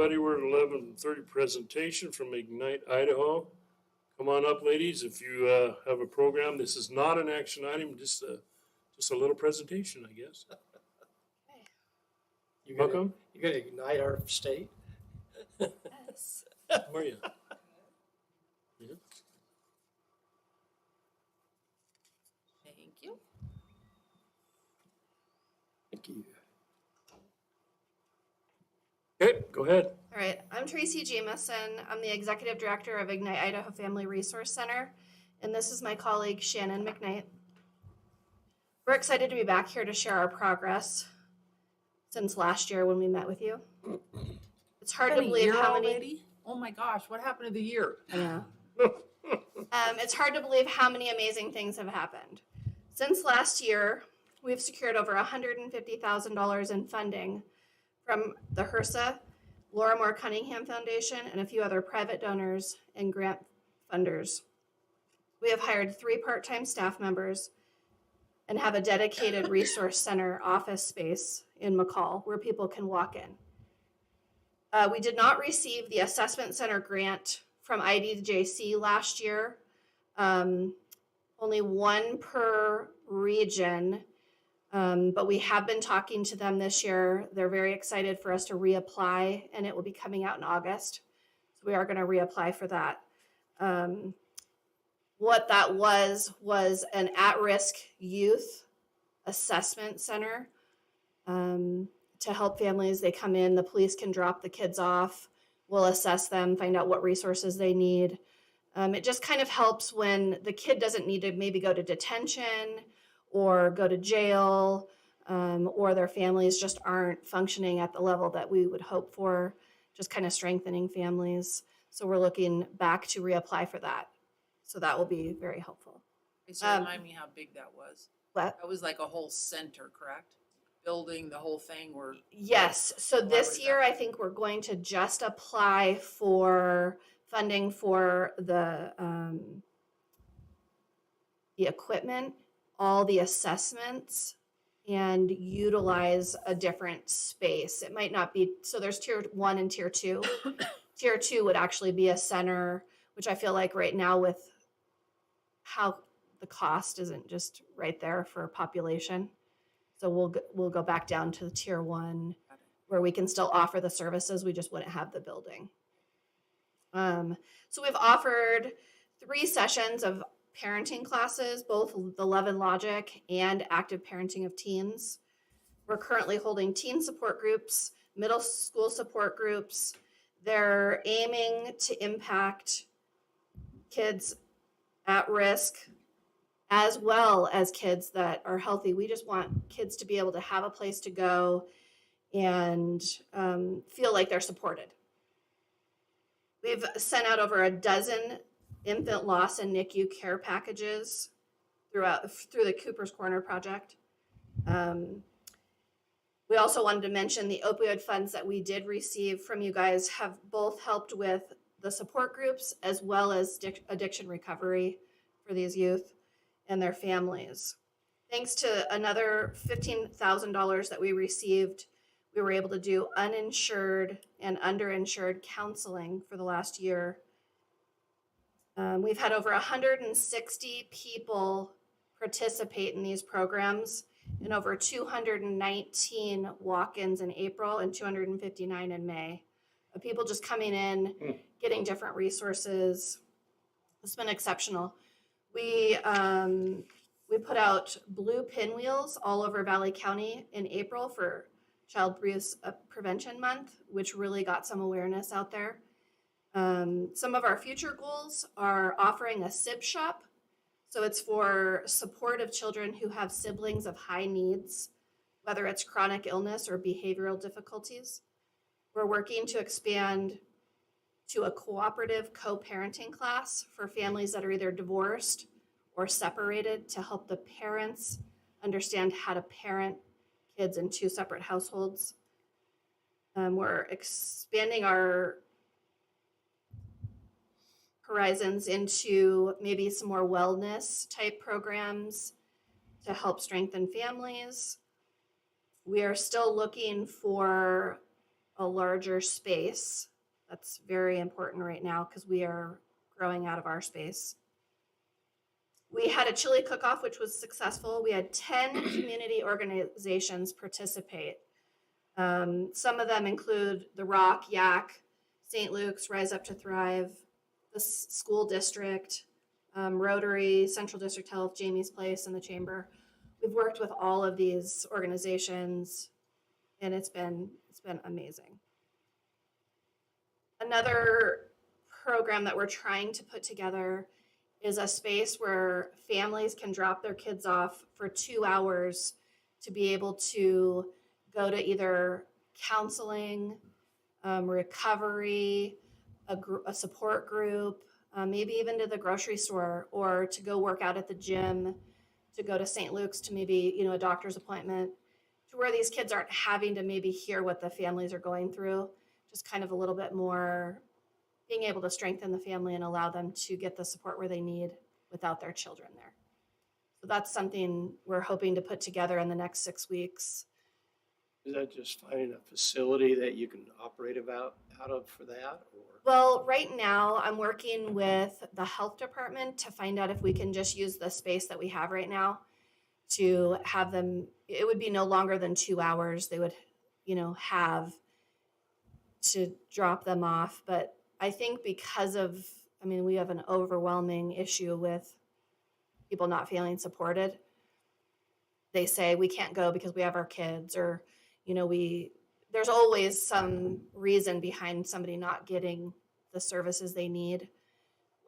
everybody. We're at 11:30 presentation from Ignite Idaho. Come on up, ladies, if you have a program. This is not an action item, just a little presentation, I guess. You're gonna, Welcome. you're gonna ignite our state? Yes. How are you? Yeah. Thank you. Thank you. Okay, go ahead. All right, I'm Tracy Jamison. I'm the Executive Director of Ignite Idaho Family Resource Center, and this is my colleague Shannon McKnight. We're excited to be back here to share our progress since last year when we met with you. It's hard to Been a believe year how many. already? Oh my gosh, what happened to the year? Yeah. It's hard to believe how many amazing things have happened. Since last year, we've secured over $150,000 in funding from the HRSA, Laura Moore Cunningham Foundation, and a few other private donors and grant funders. We have hired 3 part-time staff members and have a dedicated resource center office space in McCall where people can walk in. We did not receive the assessment center grant from IDJC last year. Only 1 per region. But we have been talking to them this year. They're very excited for us to reapply, and it will be coming out in August. So we are going to reapply for that. What that was an at-risk youth assessment center to help families. They come in, the police can drop the kids off. We'll assess them, find out what resources they need. It just kind of helps when the kid doesn't need to maybe go to detention or go to jail, or their families just aren't functioning at the level that we would hope for, just kind of strengthening families. So we're looking back to reapply for that. So that will be very helpful. So remind me how big that was. But That was like a whole center, correct? Building, the whole thing where, yes, so Why this was year that? I think we're going to just apply for funding for the equipment, all the assessments, and utilize a different space. It might not be, so there's tier 1 and tier 2. Tier 2 would actually be a center, which I feel like right now with how the cost isn't just right there for population. So we'll go back down to the tier 1 where we can still offer the services. We just wouldn't have the building. So we've offered 3 sessions of parenting classes, both the Love and Logic and active parenting of teens. We're currently holding teen support groups, middle school support groups. They're aiming to impact kids at risk as well as kids that are healthy. We just want kids to be able to have a place to go and feel like they're supported. We've sent out over a dozen infant loss and NICU care packages through the Cooper's Corner project. We also wanted to mention the opioid funds that we did receive from you guys have both helped with the support groups as well as addiction recovery for these youth and their families. Thanks to another $15,000 that we received, we were able to do uninsured and underinsured counseling for the last year. We've had over 160 people participate in these programs and over 219 walk-ins in April and 259 in May. Of people just coming in, getting different resources. It's been exceptional. We put out blue pinwheels all over Valley County in April for Child Abuse Prevention Month, which really got some awareness out there. Some of our future goals are offering a SIB shop. So it's for support of children who have siblings of high needs, whether it's chronic illness or behavioral difficulties. We're working to expand to a cooperative co-parenting class for families that are either divorced or separated to help the parents understand how to parent kids in 2 separate households. We're expanding our horizons into maybe some more wellness type programs to help strengthen families. We are still looking for a larger space. That's very important right now because we are growing out of our space. We had a chili cook-off, which was successful. We had 10 community organizations participate. Some of them include The Rock, Yak, St. Luke's, Rise Up to Thrive, the school district, Rotary, Central District Health, Jamie's Place, and the Chamber. We've worked with all of these organizations, and it's been amazing. Another program that we're trying to put together is a space where families can drop their kids off for 2 hours to be able to go to either counseling, recovery, a support group, maybe even to the grocery store, or to go work out at the gym, to go to St. Luke's to maybe, a doctor's appointment, to where these kids aren't having to maybe hear what the families are going through, just kind of a little bit more being able to strengthen the family and allow them to get the support where they need without their children there. So that's something we're hoping to put together in the next 6 weeks. Is that just finding a facility that you can operate out of for that, or? Well, right now I'm working with the health department to find out if we can just use the space that we have right now to have them. It would be no longer than 2 hours they would, have to drop them off. But I think because of, we have an overwhelming issue with people not feeling supported. They say we can't go because we have our kids, or, there's always some reason behind somebody not getting the services they need.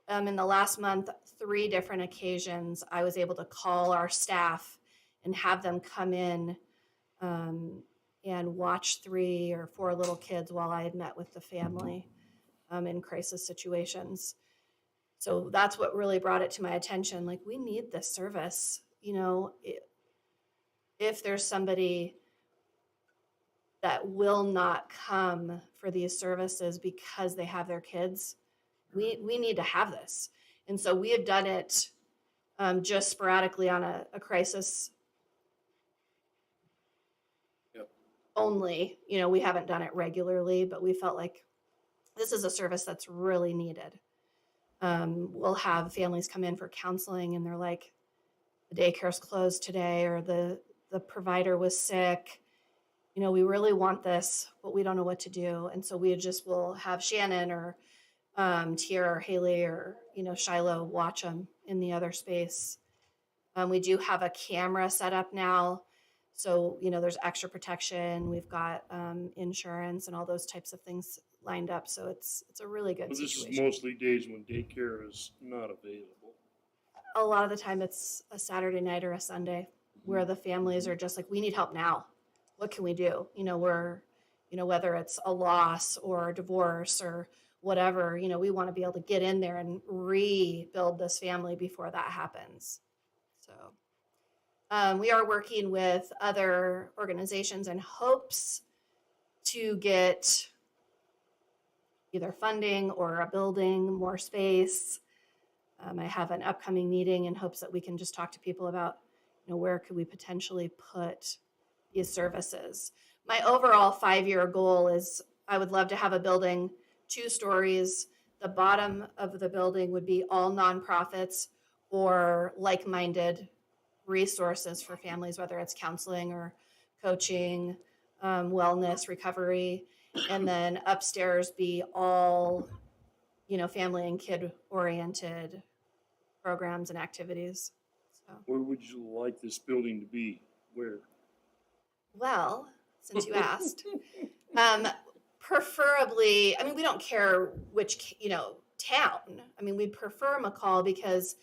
In the last month, 3 different occasions, I was able to call our staff and have them come in and watch 3 or 4 little kids while I had met with the family in crisis situations. So that's what really brought it to my attention. Like, we need this service. If there's somebody that will not come for these services because they have their kids, we need to have this. And so we have done it just sporadically on a crisis only. We haven't done it regularly, but we felt like this is a service that's really needed. We'll have families come in for counseling and they're like, the daycare's closed today, or the provider was sick. We really want this, but we don't know what to do. And so will have Shannon or Tiara or Haley or, Shiloh watch them in the other space. We do have a camera set up now. So, there's extra protection. We've got insurance and all those types of things lined up. So it's a really good This situation. is mostly days when daycare is not available. A lot of the time it's a Saturday night or a Sunday where the families are just like, we need help now. What can we do? Whether it's a loss or a divorce or whatever, we want to be able to get in there and rebuild this family before that happens. So we are working with other organizations in hopes to get either funding or a building, more space. I have an upcoming meeting in hopes that we can just talk to people about, where could we potentially put these services. My overall 5-year goal is I would love to have a building, 2 stories. The bottom of the building would be all nonprofits or like-minded resources for families, whether it's counseling or coaching, wellness, recovery. And then upstairs be all, family and kid-oriented programs and activities. So. Where would you like this building to be? Where? Well, since you asked, preferably, we don't care which, town. We'd prefer McCall because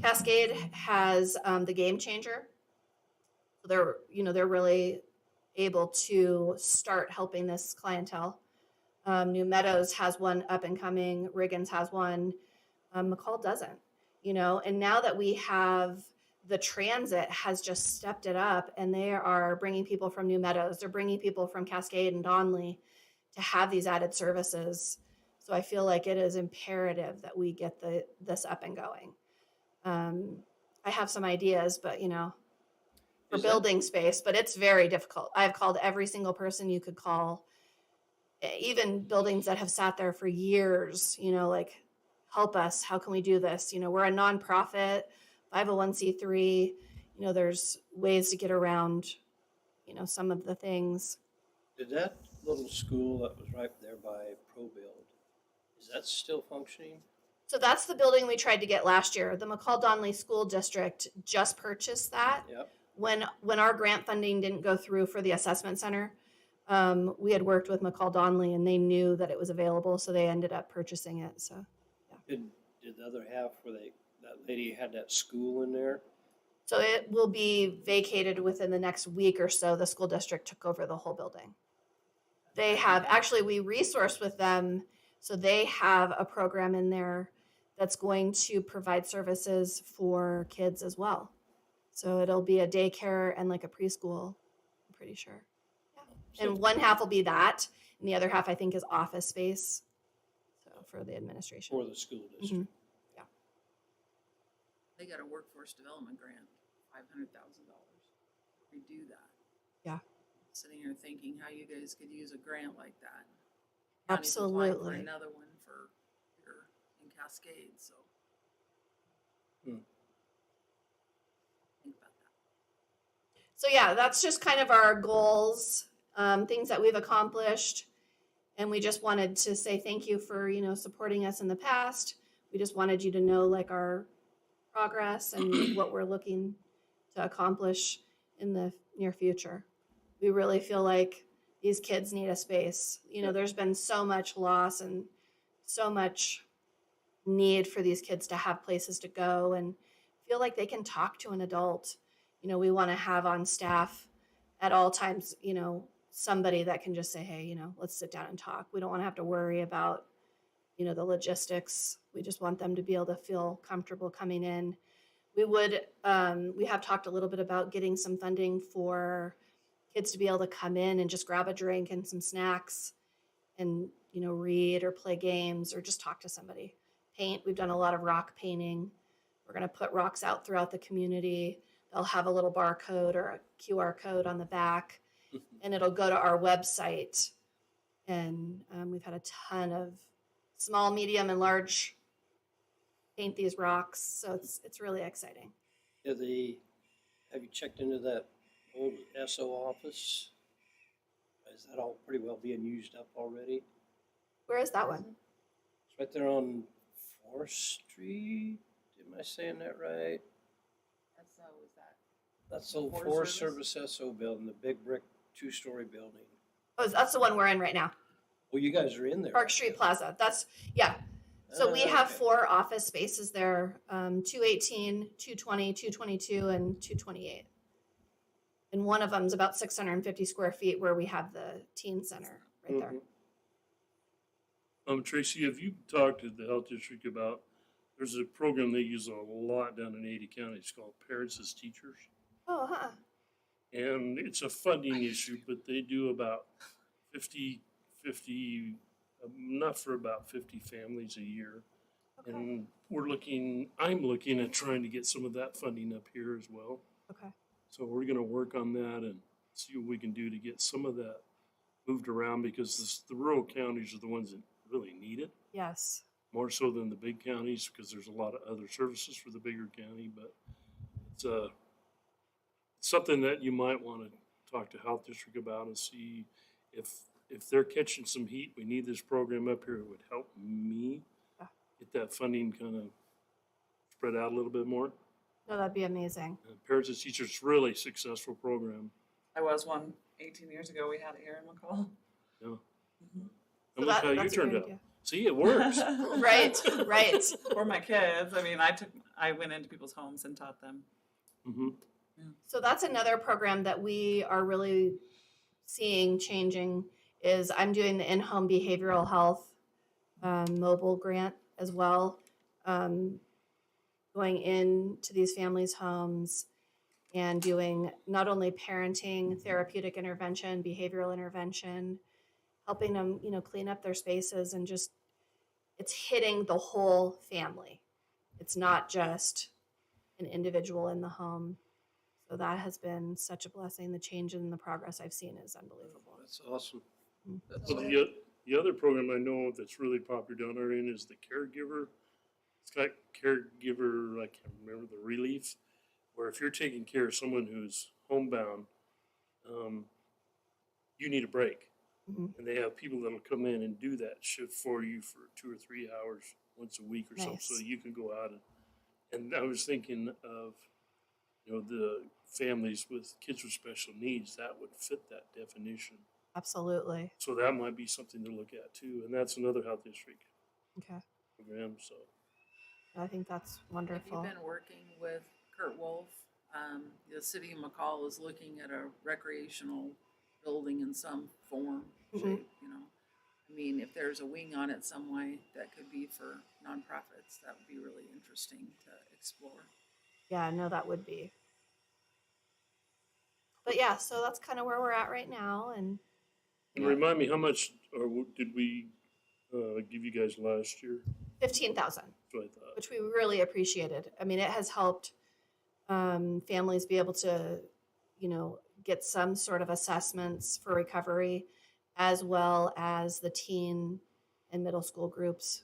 Cascade has the Game Changer. So they're really able to start helping this clientele. New Meadows has one up and coming. Riggins has one. McCall doesn't, and now that we have the transit has just stepped it up, and they are bringing people from New Meadows. They're bringing people from Cascade and Donley to have these added services. So I feel like it is imperative that we get this up and going. I have some ideas, but for building space, but it's very difficult. I've called every single person you could call, even buildings that have sat there for years, like, help us, how can we do this? We're a nonprofit, 501c3, there's ways to get around, some of the things. Did that little school that was right there by ProBuild, is that still functioning? So that's the building we tried to get last year. The McCall Donley School District just purchased that. Yep. When our grant funding didn't go through for the assessment center, we had worked with McCall Donley and they knew that it was available, so they ended up purchasing it. So Did the other half where that lady had that school in there? so it will be vacated within the next week or so. The school district took over the whole building. They have actually, we resourced with them, so they have a program in there that's going to provide services for kids as well. So it'll be a daycare and like a preschool, I'm pretty sure. Yeah. And one half will be that, and the other half I think is office space. So for the administration. For the school district? They got a workforce development grant, $500,000. Redo that. Yeah. Sitting here thinking how you guys could use a grant like that. County's applying for Absolutely. another one for here in Cascade, so. Hmm. Think about that. So yeah, that's just kind of our goals, things that we've accomplished. And we just wanted to say thank you for, supporting us in the past. We just wanted you to know like our progress and what we're looking to accomplish in the near future. We really feel like these kids need a space. There's been so much loss and so much need for these kids to have places to go and feel like they can talk to an adult. We want to have on staff at all times, somebody that can just say, hey, let's sit down and talk. We don't want to have to worry about, the logistics. We just want them to be able to feel comfortable coming in. We have talked a little bit about getting some funding for kids to be able to come in and just grab a drink and some snacks and, read or play games or just talk to somebody. Paint. We've done a lot of rock painting. We're going to put rocks out throughout the community. They'll have a little barcode or a QR code on the back, and it'll go to our website. And we've had a ton of small, medium, and large paint these rocks. So it's really exciting. Have you checked into that old SO office? Is that all pretty well being used up already? Where is that one? It's right there on 4th Street. Am I saying that right? That's, was that? That's the Forest Forest Service? Service SO building, the big brick 2-story building. Oh, that's the one we're in right now. Well, you guys are in there. Park Street Plaza. Yeah. So we have 4 office spaces there, 218, 220, 222, and 228. And one of them is about 650 square feet where we have the teen center right there. Tracy, have you talked to the health district about, there's a program they use a lot down in Ada County. It's called Parents as Teachers. Oh, huh. And it's a funding issue, but they do about 50, enough for about 50 families a year. Okay. And I'm looking at trying to get some of that funding up here as well. Okay. So we're gonna work on that and see what we can do to get some of that moved around, because the rural counties are the ones that really need it, Yes. more so than the big counties, because there's a lot of other services for the bigger county. But it's something that you might want to talk to health district about and see if they're catching some heat. We need this program up here. It would help me get that funding kind of spread out a little bit more. No, that'd be amazing. Parents as Teachers, really successful program. I was one 18 years ago. We had it here in McCall. Yeah. Mhm. And look how you that's a turned great out. idea. See, it works. Right. For my kids. I mean, I went into people's homes and taught them. Hmm. So that's another program that we are really seeing changing is I'm doing the in-home behavioral health mobile grant as well, going into these families' homes and doing not only parenting, therapeutic intervention, behavioral intervention, helping them, clean up their spaces, and just it's hitting the whole family. It's not just an individual in the home. So that has been such a blessing. The change in the progress I've seen is unbelievable. That's awesome. So The other program I know of that's really popular down our end is the caregiver. It's got caregiver, I can't remember the relief, where if you're taking care of someone who's homebound, you need a break. Mhm. And they have people that'll come in and do that shift for you for 2 or 3 hours once a week or something, so Nice. you can go out and I was thinking of, the families with kids with special needs, that would fit that definition. Absolutely. So that might be something to look at too, and that's another health district Okay. program, so. I think that's Have you wonderful. been working with Kurt Wolf? The city of McCall is looking at a recreational building in some form, Mhm. shape, you know. I mean, if there's a wing on it some way, that could be for nonprofits, that would be really interesting to explore. Yeah, no, that would be. But yeah, so that's kind of where we're at right now. And And remind me, how much, did we, give you guys last year? 15,000, That's what I thought. which we really appreciated. I mean, it has helped families be able to, get some sort of assessments for recovery, as well as the teen and middle school groups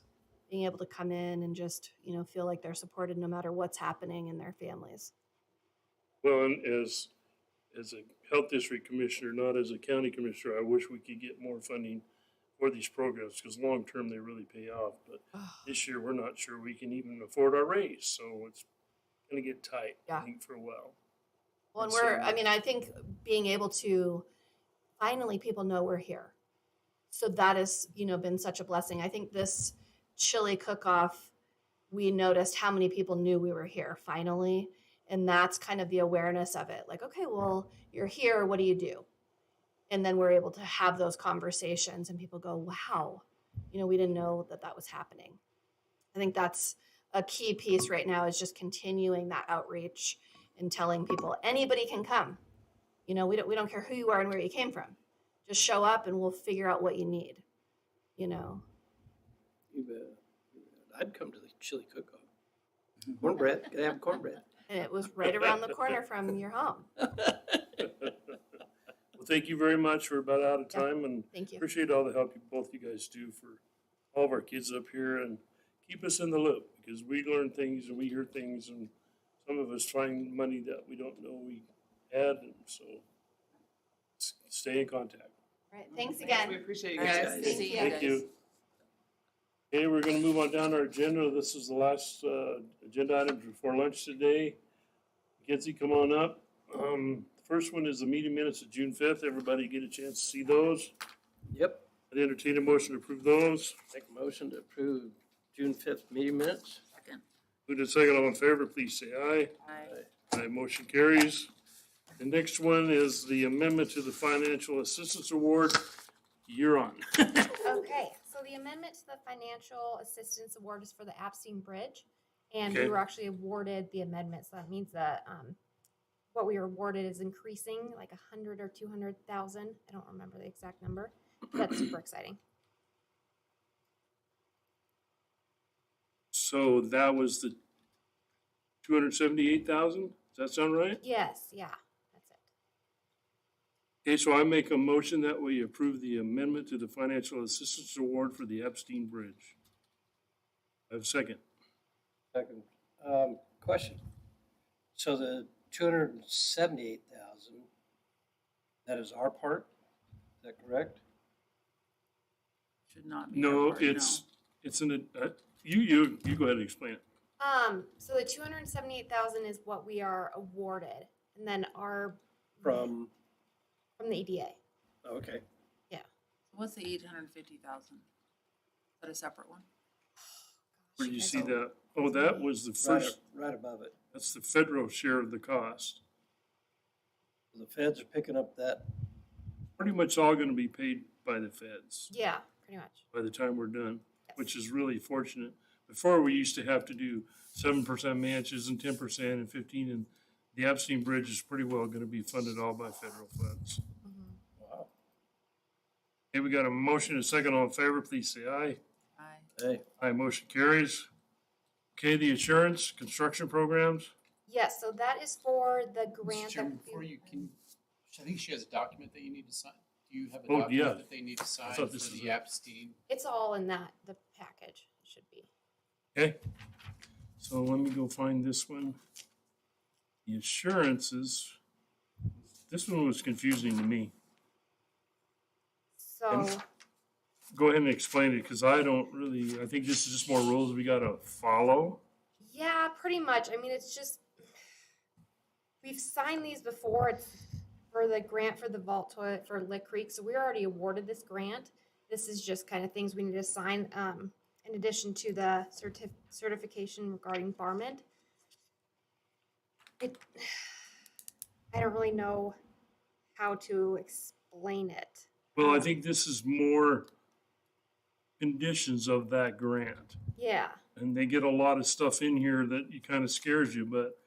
being able to come in and just, feel like they're supported no matter what's happening in their families. Well, and as a health district commissioner, not as a county commissioner, I wish we could get more funding for these programs, because long-term, they really pay off, but this year, we're not sure we can even afford our raise, so it's gonna get tight, I Yeah. think, for a while. Well, and So- I think being able to finally people know we're here. So that has, been such a blessing. I think this chili cook-off, we noticed how many people knew we were here finally. And that's kind of the awareness of it. Like, okay, well, you're here. What do you do? And then we're able to have those conversations and people go, wow, we didn't know that that was happening. I think that's a key piece right now is just continuing that outreach and telling people anybody can come. We don't care who you are and where you came from. Just show up and we'll figure out what you need. You bet. I'd come to the chili cook-off. Cornbread, gotta have cornbread. And it was right around the corner from your home. Well, thank you very much. We're about out of Yeah. time, and Thank you. appreciate all the help both you guys do for all of our kids up here, and keep us in the loop, because we learn things and we hear things, and some of us find money that we don't know we had, and so stay in contact. All right. Thanks We again. appreciate you Thanks, guys. guys. See you Thank guys. you. Okay, we're gonna move on down our agenda. This is the last, agenda item before lunch today. Mackenzie, come on up. The first one is the meeting minutes of June 5th. Everybody get a chance to see those. Yep, I'd entertain a motion to approve those. make a motion to approve June 5th meeting minutes. Second. Who did second, all in favor, please say aye. Aye. Aye, motion carries. The next one is the amendment to the Financial Assistance Award. You're on. Okay, so the amendment to the financial assistance award is for the Epstein Bridge. And we Okay. were actually awarded the amendment, so that means that, what we were awarded is increasing like 100 or 200,000. I don't remember the exact number. That's super exciting. So that was the 278,000? Does that sound right? Yes, yeah, that's it. Okay, so I make a motion that we approve the amendment to the Financial Assistance Award for the Epstein Bridge. I have a second. Second. Question. So the 278,000, that is our part? Is that correct? Should not be. No, our part, it's an, you go ahead and explain it. So the 278,000 is what we are awarded, and then our From, from the EDA. okay, What's the 850,000? Is that a separate one? Where do you I see don't- that? Oh, that was the right, first, right above it. that's the federal share of the cost. The feds are picking up that, Pretty much all gonna be paid by the feds Yeah, pretty much. by the time we're done, Yes. which is really fortunate. Before, we used to have to do 7% matches and 10% and 15, and the Epstein Bridge is pretty well gonna be funded all by federal funds. wow, Okay, we got a motion and a second. All in favor, please say aye. Aye. hey, Aye, motion carries. Okay, the insurance, construction programs. Yes, so that is for the grant Mr. Chairman, that before you can, I think she has a document that you need to sign. Do you have a Oh, yeah. document that they need to sign for thought this was the a- Epstein? It's all in the package, it should be. Okay, so let me go find this one. The assurances, this one was confusing to me. So, Go ahead and explain it, because I don't really, I think this is just more rules we gotta follow. yeah, pretty much. I mean, it's just, we've signed these before. It's for the grant for the vault toilet for Lick Creek. So we already awarded this grant. This is just kind of things we need to sign, in addition to the certification regarding Barmid. It, I don't really know how to explain it. Well, I think this is more conditions of that grant. Yeah, And they get a lot of stuff in here that you kind of scares you, but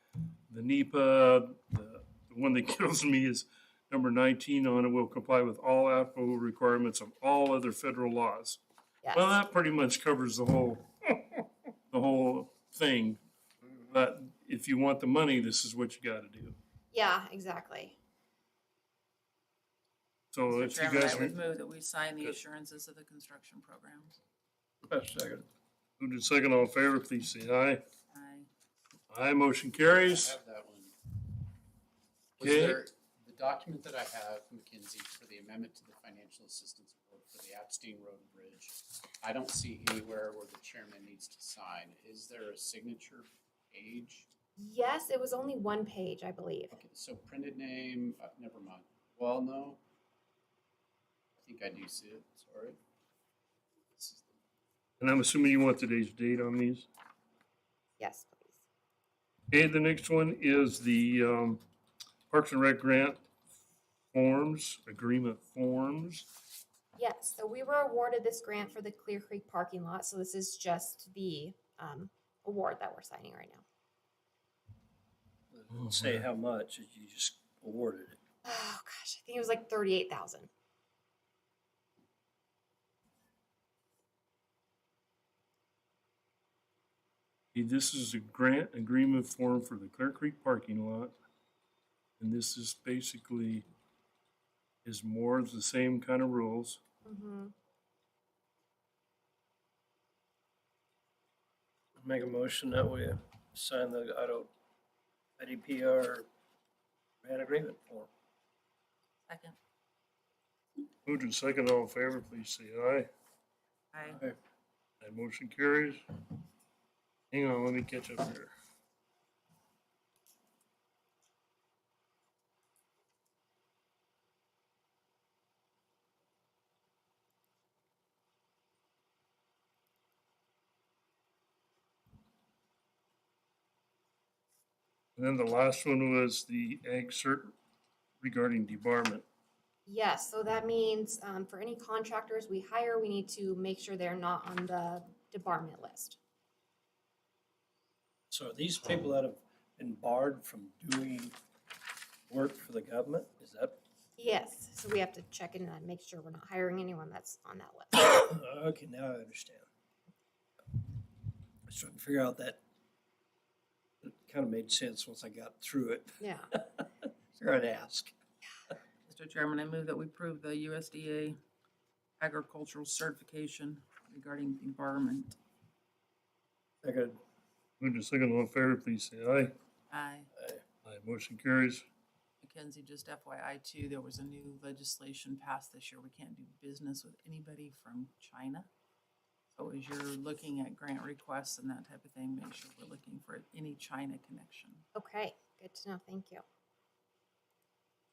the NEPA, the one that kills me is number 19 on it, will comply with all applicable requirements of all other federal laws. yes. Well, that pretty much covers the whole, the whole thing. But if you want the money, this is what you gotta do. Yeah, exactly. So Mr. if you Chairman, guys, I would move that we sign the Good. assurances of the construction programs. Second. move to second, all in favor, please say aye. Aye. Aye, motion I carries. have that one. Was Okay. there, the document that I have, McKinsey, for the amendment to the financial assistance award for the Epstein Road Bridge, I don't see anywhere where the chairman needs to sign. Is there a signature page? Yes, it was only one page, I believe. Okay, so printed name, never mind. Well, no. I think I do see it, sorry. This is And I'm assuming you want today's date on these. Yes, please. Okay, the next one is the Parks and Rec grant forms, agreement forms. Yes, so we were awarded this grant for the Clear Creek parking lot, so this is just the award that we're signing right now. Say how much, you just awarded it. Oh gosh, I think it was like 38,000. Okay, this is a grant agreement form for the Clear Creek parking lot. And this is basically is more of the same kind of rules. Mm-hmm. Make a motion that we sign the IDPR grant agreement form. Second. Moved and second, all in favor, please say aye. Aye. That motion carries. Hang on, let me catch up here. And then the last one was the ag cert regarding debarment. Yes, so that means for any contractors we hire, we need to make sure they're not on the debarment list. So are these people that have been barred from doing work for the government, is that? Yes, so we have to check in and make sure we're not hiring anyone that's on that list. Okay, now I understand. I was trying to figure out that. It kind of made sense once I got through it. Yeah. Figured I'd ask. Mr. Chairman, I move that we approve the USDA agricultural certification regarding environment. Second. Moved and second, all in favor, please say aye. Aye. Aye, motion carries. Mackenzie, just FYI too, there was a new legislation passed this year. We can't do business with anybody from China. So as you're looking at grant requests and that type of thing, make sure we're looking for any China connection. Okay, good to know. Thank you.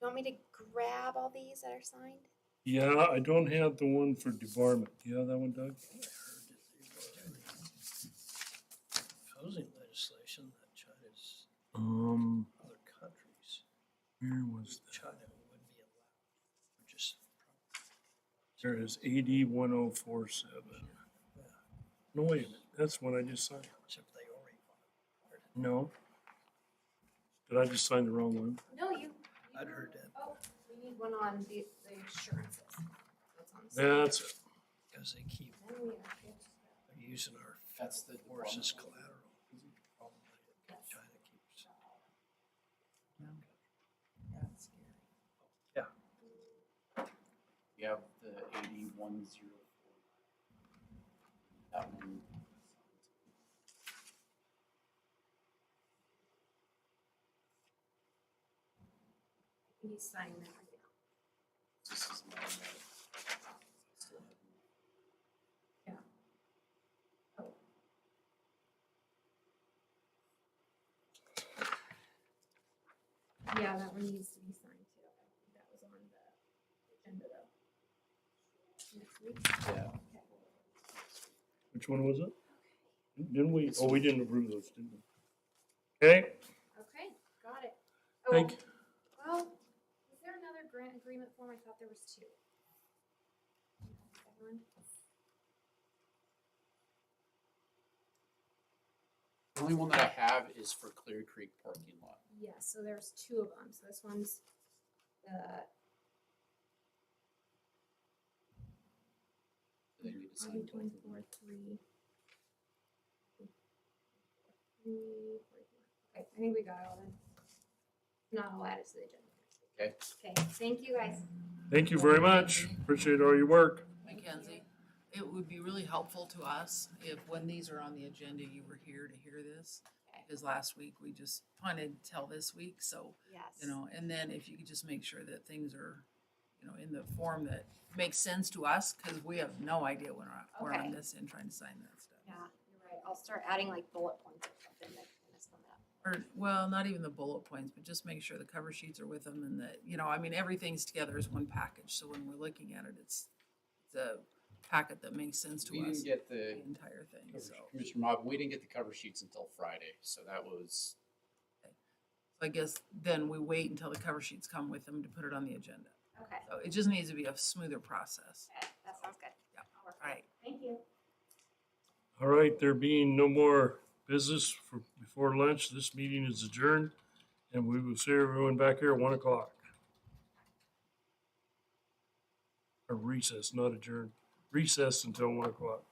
You want me to grab all these that are signed? Yeah, I don't have the one for debarment. Do you have that one, Doug? Housing legislation that China's other countries, Where was that? China wouldn't be allowed. Or just. There is AD 1047. No, wait a minute, that's one I just signed. Except they already. No. Did I just sign the wrong one? No, you. I'd heard that. Oh, we need one on the insurances. That's on the side. That's it. Because they keep Then we are good. they're using our That's the horses department. collateral. China keeps. That's scary. Yeah. You have the 8104. That one. You sign that right now. This is one that I still have. Yeah, that one needs to be signed too. I think that was on the agenda though. Next week. Yeah. Okay. Which one was it? Didn't we, oh, we didn't approve those, didn't we? Okay, Okay, got it. thank, Oh, well, was there another grant agreement form? I thought there was two. Everyone? The only one that I have is for Clear Creek parking lot. Yeah, so there's two of them. So this one's the Do they need to sign both of 24 them? 3. Okay, I think we got all them. Not all added to the agenda. Okay. Okay, thank you guys. thank you very much. Appreciate all your work. Mackenzie, it would be really helpful to us if when these are on the agenda, you were here to hear this. Okay. Because last week we just punted till this week, so, Yes. you know, and then if you could just make sure that things are, you know, in the form that makes sense to us, because we have no idea when we're on Okay. this end trying to sign that stuff. Yeah, you're right. I'll start adding like bullet points or something that kind of sum it up. Or, well, not even the bullet points, but just make sure the cover sheets are with them and that, you know, I mean, everything's together as one package. So when we're looking at it, it's a packet that makes sense to We us, didn't get the the, entire thing, so. Commissioner Mob, we didn't get the cover sheets until Friday, so that was, So I guess then we wait until the cover sheets come with them to put it on the agenda. Okay, So it just needs to be a smoother process. okay, that sounds good. Yeah. I'll work All on it. right. Thank you. All right, there being no more business for, before lunch, this meeting is adjourned, and we will see everyone back here at 1 o'clock. Or recess, not adjourned, recess until 1 o'clock.